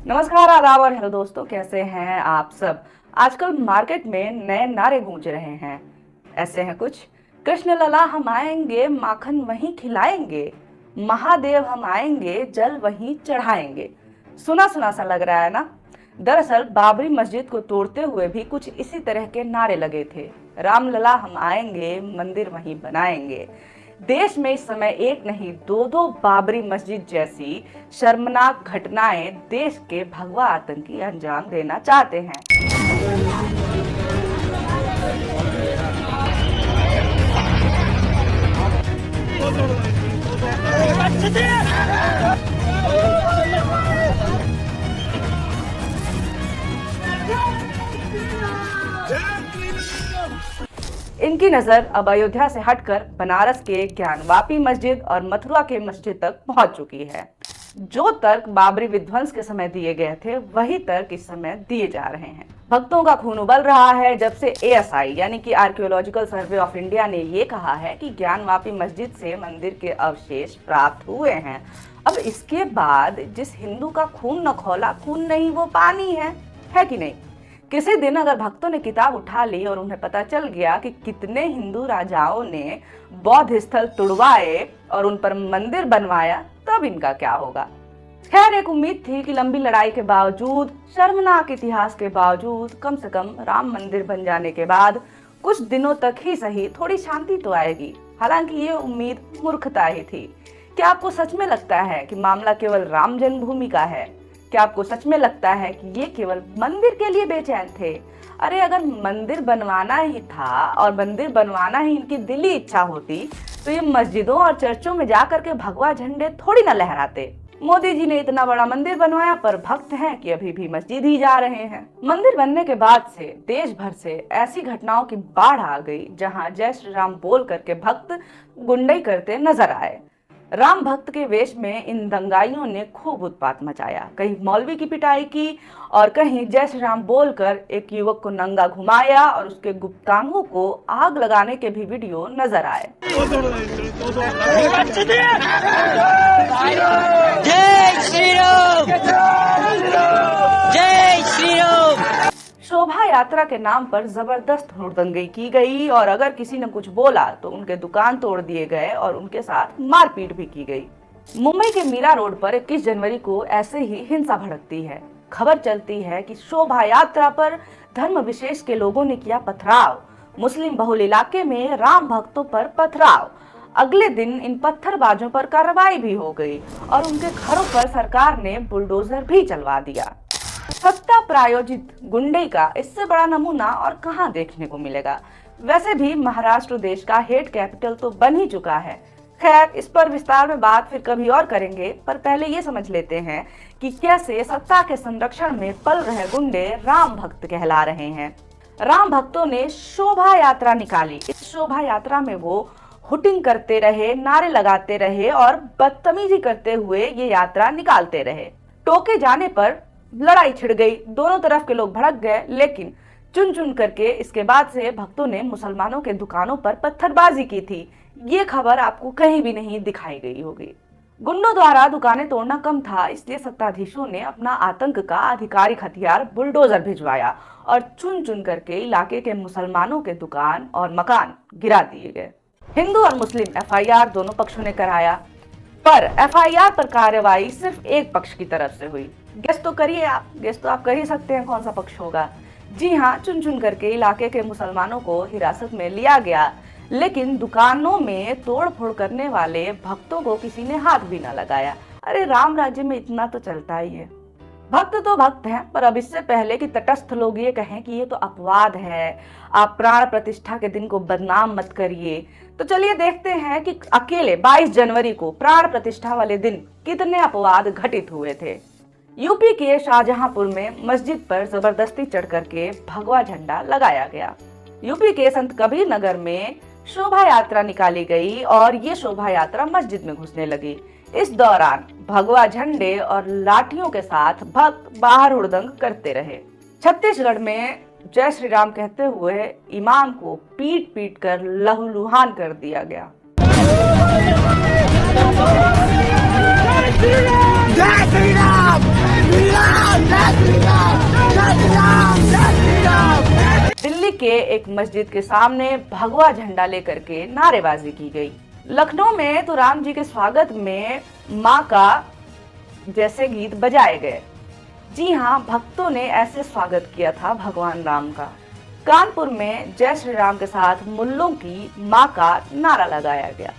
नमस्कार, आदाब और हेलो दोस्तों, कैसे हैं आप सब। आजकल मार्केट में नए नारे गूंज रहे हैं। ऐसे हैं कुछ। कृष्ण लला हम आएंगे, माखन वहीं खिलाएंगे, महादेव हम आएंगे, जल वहीं चढ़ाएंगे। सुना सुना सा लग रहा है ना। दरअसल बाबरी मस्जिद को तोड़ते हुए भी कुछ इसी तरह के नारे लगे थे। राम लला हम आएंगे, मंदिर वहीं बनाएंगे। देश में इस समय एक नहीं दो दो बाबरी मस्जिद जैसी शर्मनाक घटनाएं देश के भगवा आतंकी अंजाम देना चाहते हैं। इनकी नजर अब अयोध्या से हटकर बनारस के ज्ञानवापी मस्जिद और मथुरा के मस्जिद तक पहुंच चुकी है। जो तर्क बाबरी विध्वंस के समय दिए गए थे, वही तर्क इस समय दिए जा रहे हैं। भक्तों का खून उबल रहा है जब से एएसआई यानी कि आर्कियोलॉजिकल सर्वे ऑफ इंडिया ने ये कहा है कि ज्ञानवापी मस्जिद से मंदिर के अवशेष प्राप्त हुए हैं। अब इसके बाद जिस हिंदू का खून न खौला, खून नहीं वो पानी है कि नहीं। किसी दिन अगर भक्तों ने किताब उठा ली और उन्हें पता चल गया कि कितने हिंदू राजाओं ने बौद्ध स्थल तुड़वाए और उन पर मंदिर बनवाया, तब इनका क्या होगा। खैर, एक उम्मीद थी कि लंबी लड़ाई के बावजूद, शर्मनाक इतिहास के बावजूद, कम से कम राम मंदिर बन जाने के बाद कुछ दिनों तक ही सही थोड़ी शांति तो आएगी। हालांकि ये उम्मीद मूर्खता ही थी। क्या आपको सच में लगता है कि मामला केवल राम जन्मभूमि का है? क्या आपको सच में लगता है कि ये केवल मंदिर के लिए बेचैन थे? अरे अगर मंदिर बनवाना ही था और मंदिर बनवाना ही इनकी दिली इच्छा होती तो ये मस्जिदों और चर्चों में जाकर के भगवा झंडे थोड़ी ना लहराते। मोदी जी ने इतना बड़ा मंदिर बनवाया, पर भक्त हैं कि अभी भी मस्जिद ही जा रहे हैं। मंदिर बनने के बाद से देश भर से ऐसी घटनाओं की बाढ़ आ गई जहां जय श्री राम बोल करके भक्त गुंडई करते नजर आए। राम भक्त के वेश में इन दंगाइयों ने खूब उत्पात मचाया। कहीं मौलवी की पिटाई की और कहीं जय श्री राम बोलकर एक युवक को नंगा घुमाया और उसके गुप्तांगों को आग लगाने के भी वीडियो नजर आए। जय श्री राम, जय श्री राम। शोभा यात्रा के नाम पर जबरदस्त हुड़दंगी की गई और अगर किसी ने कुछ बोला तो उनके दुकान तोड़ दिए गए और उनके साथ मारपीट भी की गई। मुंबई के मीरा रोड पर 21 जनवरी को ऐसे ही हिंसा भड़कती है। खबर चलती है कि शोभा यात्रा पर धर्म विशेष के लोगों ने किया पथराव। मुस्लिम बहुल इलाके में राम भक्तों पर पथराव। अगले दिन इन पत्थरबाजों पर कार्रवाई भी हो गई और उनके घरों पर सरकार ने बुलडोजर भी चलवा दिया। सत्ता प्रायोजित गुंडई का इससे बड़ा नमूना और कहां देखने को मिलेगा। वैसे भी महाराष्ट्र देश का हेड कैपिटल तो बन ही चुका है। खैर, इस पर विस्तार में बात फिर कभी और करेंगे, पर पहले ये समझ लेते हैं कि कैसे सत्ता के संरक्षण में पल रहे गुंडे राम भक्त कहला रहे हैं। राम भक्तों ने शोभा यात्रा निकाली। इस शोभा यात्रा में वो हुटिंग करते रहे, नारे लगाते रहे और बदतमीजी करते हुए ये यात्रा निकालते रहे। टोके जाने पर लड़ाई छिड़ गई, दोनों तरफ के लोग भड़क गए, लेकिन चुन चुन करके इसके बाद से भक्तों ने मुसलमानों के दुकानों पर पत्थरबाजी की थी। ये खबर आपको कहीं भी नहीं दिखाई गई होगी। गुंडों द्वारा दुकानें तोड़ना कम था, इसलिए सत्ताधीशों ने अपना आतंक का आधिकारिक हथियार बुलडोजर भिजवाया और चुन चुन करके इलाके के मुसलमानों के दुकान और मकान गिरा दिए गए। हिंदू और मुस्लिम एफआईआर दोनों पक्षों ने कराया, पर एफआईआर पर कार्रवाई सिर्फ एक पक्ष की तरफ से हुई। गेस तो करिए आप, गेस तो आप कर ही सकते हैं कौन सा पक्ष होगा। जी हाँ, चुन चुन करके इलाके के मुसलमानों को हिरासत में लिया गया, लेकिन दुकानों में तोड़ फोड़ करने वाले भक्तों को किसी ने हाथ भी न लगाया। अरे राम राज्य में इतना तो चलता ही है। भक्त तो भक्त हैं, पर अब इससे पहले कि तटस्थ लोग ये कहें कि ये तो अपवाद है, आप प्राण प्रतिष्ठा के दिन को बदनाम मत करिए, तो चलिए देखते हैं कि अकेले 22 जनवरी को प्राण प्रतिष्ठा वाले दिन कितने अपवाद घटित हुए थे। यूपी के शाहजहांपुर में मस्जिद पर जबरदस्ती चढ़ करके भगवा झंडा लगाया गया। यूपी के संत कबीर नगर में शोभा यात्रा निकाली गई और ये शोभा यात्रा मस्जिद में घुसने लगी। इस दौरान भगवा झंडे और लाठियों के साथ भक्त बाहर हुड़दंग करते रहे। छत्तीसगढ़ में जय श्री राम कहते हुए इमाम को पीट पीट कर लहूलुहान कर दिया गया। जय श्री राम, के एक मस्जिद के सामने भगवा झंडा लेकर के नारेबाजी की गई। लखनऊ में तो राम जी के स्वागत में माँ का जैसे गीत बजाए गए। जी हाँ, भक्तों ने ऐसे स्वागत किया था भगवान राम का। कानपुर में जय श्री राम के साथ मुल्लों की माँ का नारा लगाया गया।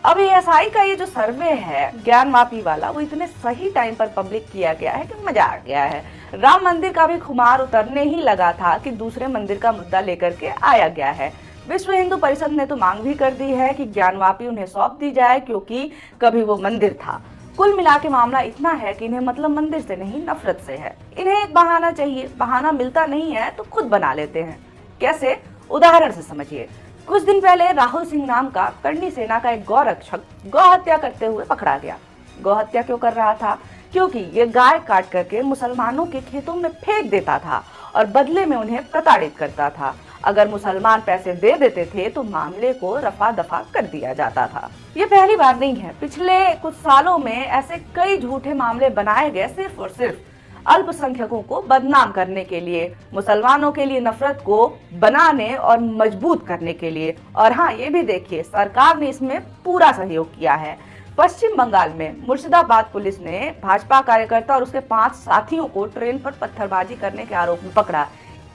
अब एएसआई का ये जो सर्वे है ज्ञान मापी वाला, वो इतने सही टाइम पर पब्लिक किया गया है कि मजा आ गया है। राम मंदिर का भी खुमार उतरने ही लगा था कि दूसरे मंदिर का मुद्दा लेकर के आया गया है। विश्व हिंदू परिषद ने तो मांग भी कर दी है कि ज्ञान मापी उन्हें सौंप दी जाए, क्योंकि कभी वो मंदिर था। कुल मिला के मामला इतना है कि इन्हें मतलब मंदिर से नहीं, नफरत से है। इन्हें एक बहाना चाहिए, बहाना मिलता नहीं है तो खुद बना लेते हैं। कैसे? उदाहरण से समझिए। कुछ दिन पहले राहुल सिंह नाम का करनी सेना का एक गौरक्षक गौ हत्या करते हुए पकड़ा गया। गौ हत्या क्यों कर रहा था? क्योंकि ये गाय काट करके मुसलमानों के खेतों में फेंक देता था और बदले में उन्हें प्रताड़ित करता था। अगर मुसलमान पैसे दे देते थे तो मामले को रफा दफा कर दिया जाता था। ये पहली बार नहीं है, पिछले कुछ सालों में ऐसे कई झूठे मामले बनाए गए सिर्फ और सिर्फ अल्पसंख्यकों को बदनाम करने के लिए, मुसलमानों के लिए नफरत को बनाने और मजबूत करने के लिए। और हाँ, ये भी देखिए, सरकार ने इसमें पूरा सहयोग किया है। पश्चिम बंगाल में मुर्शिदाबाद पुलिस ने भाजपा कार्यकर्ता और उसके 5 साथियों को ट्रेन पर पत्थरबाजी करने के आरोप में पकड़ा।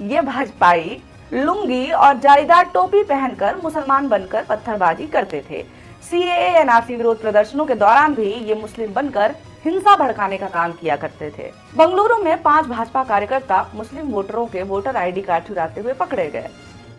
ये भाजपाई लुंगी और जालीदार टोपी पहनकर मुसलमान बनकर पत्थरबाजी करते थे। सीएए एनआरसी विरोध प्रदर्शनों के दौरान भी ये मुस्लिम बनकर हिंसा भड़काने का काम किया करते थे। बंगलुरु में 5 भाजपा कार्यकर्ता मुस्लिम वोटरों के वोटर आईडी कार्ड चुराते हुए पकड़े गए।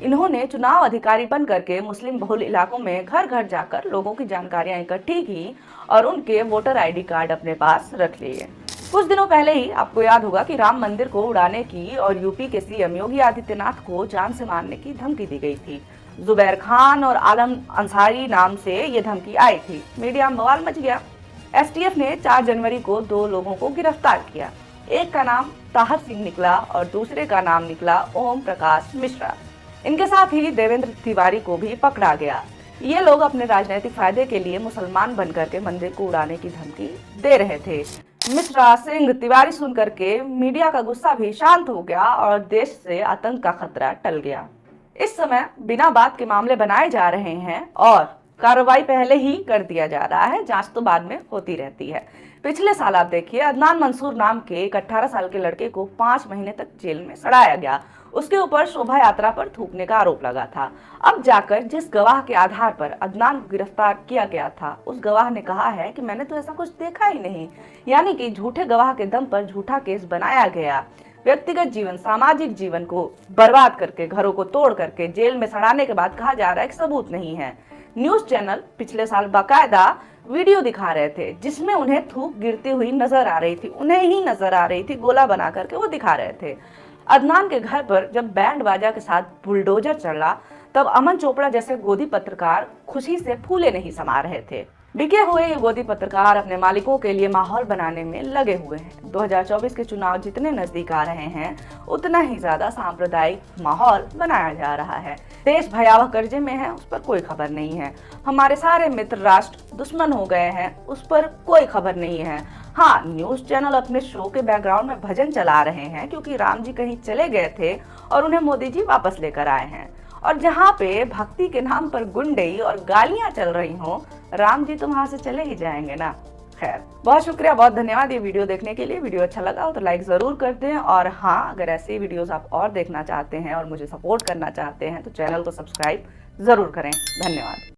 इन्होंने चुनाव अधिकारी बन करके मुस्लिम बहुल इलाकों में घर घर जाकर लोगों की जानकारियां इकट्ठी की और उनके वोटर आईडी कार्ड अपने पास रख लिए। कुछ दिनों पहले ही आपको याद होगा कि राम मंदिर को उड़ाने की और यूपी के सीएम योगी आदित्यनाथ को जान से मारने की धमकी दी गई थी। जुबैर खान और आलम अंसारी नाम से ये धमकी आई थी। मीडिया में बवाल मच गया। एसटीएफ ने 4 जनवरी को 2 लोगों को गिरफ्तार किया। एक का नाम ताहर सिंह निकला और दूसरे का नाम निकला ओम प्रकाश मिश्रा। इनके साथ ही देवेंद्र तिवारी को भी पकड़ा गया। ये लोग अपने राजनीतिक फायदे के लिए मुसलमान बनकर के मंदिर को उड़ाने की धमकी दे रहे थे। मिश्रा, सिंह, तिवारी सुन करके मीडिया का गुस्सा भी शांत हो गया और देश से आतंक का खतरा टल गया। इस समय बिना बात के मामले बनाए जा रहे हैं और कार्रवाई पहले ही कर दिया जा रहा है, जांच तो बाद में होती रहती है। पिछले साल आप देखिए, अदनान मंसूर नाम के एक 18 साल के लड़के को 5 महीने तक जेल में सड़ाया गया। उसके ऊपर शोभा यात्रा पर थूकने का आरोप लगा था। अब जाकर जिस गवाह के आधार पर अदनान को गिरफ्तार किया गया था, उस गवाह ने कहा है कि मैंने तो ऐसा कुछ देखा ही नहीं। यानी कि झूठे गवाह के दम पर झूठा केस बनाया गया। व्यक्तिगत जीवन, सामाजिक जीवन को बर्बाद करके, घरों को तोड़ करके जेल में सड़ाने के बाद कहा जा रहा है कि सबूत नहीं है। न्यूज चैनल पिछले साल बाकायदा वीडियो दिखा रहे थे जिसमें उन्हें थूक गिरती हुई नजर आ रही थी, उन्हें ही नजर आ रही थी, गोला बना करके वो दिखा रहे थे। अदनान के घर पर जब बैंड बाजा के साथ बुलडोजर चला, तब अमन चोपड़ा जैसे गोदी पत्रकार खुशी से फूले नहीं समा रहे थे। बिके हुए ये गोदी पत्रकार अपने मालिकों के लिए माहौल बनाने में लगे हुए हैं। 2024 के चुनाव जितने नजदीक आ रहे हैं, उतना ही ज्यादा सांप्रदायिक माहौल बनाया जा रहा है। देश भयावह कर्जे में है, उस पर कोई खबर नहीं है। हमारे सारे मित्र राष्ट्र दुश्मन हो गए हैं, उस पर कोई खबर नहीं है। हाँ, न्यूज चैनल अपने शो के बैकग्राउंड में भजन चला रहे हैं क्योंकि राम जी कहीं चले गए थे और उन्हें मोदी जी वापस लेकर आए हैं। और जहाँ पे भक्ति के नाम पर गुंडई और गालियां चल रही हों, राम जी तो वहां से चले ही जाएंगे ना। खैर, बहुत शुक्रिया, बहुत धन्यवाद ये वीडियो देखने के लिए। वीडियो अच्छा लगा हो तो लाइक जरूर कर दें। और हाँ, अगर ऐसे वीडियोस आप और देखना चाहते हैं और मुझे सपोर्ट करना चाहते हैं तो चैनल को सब्सक्राइब जरूर करें। धन्यवाद।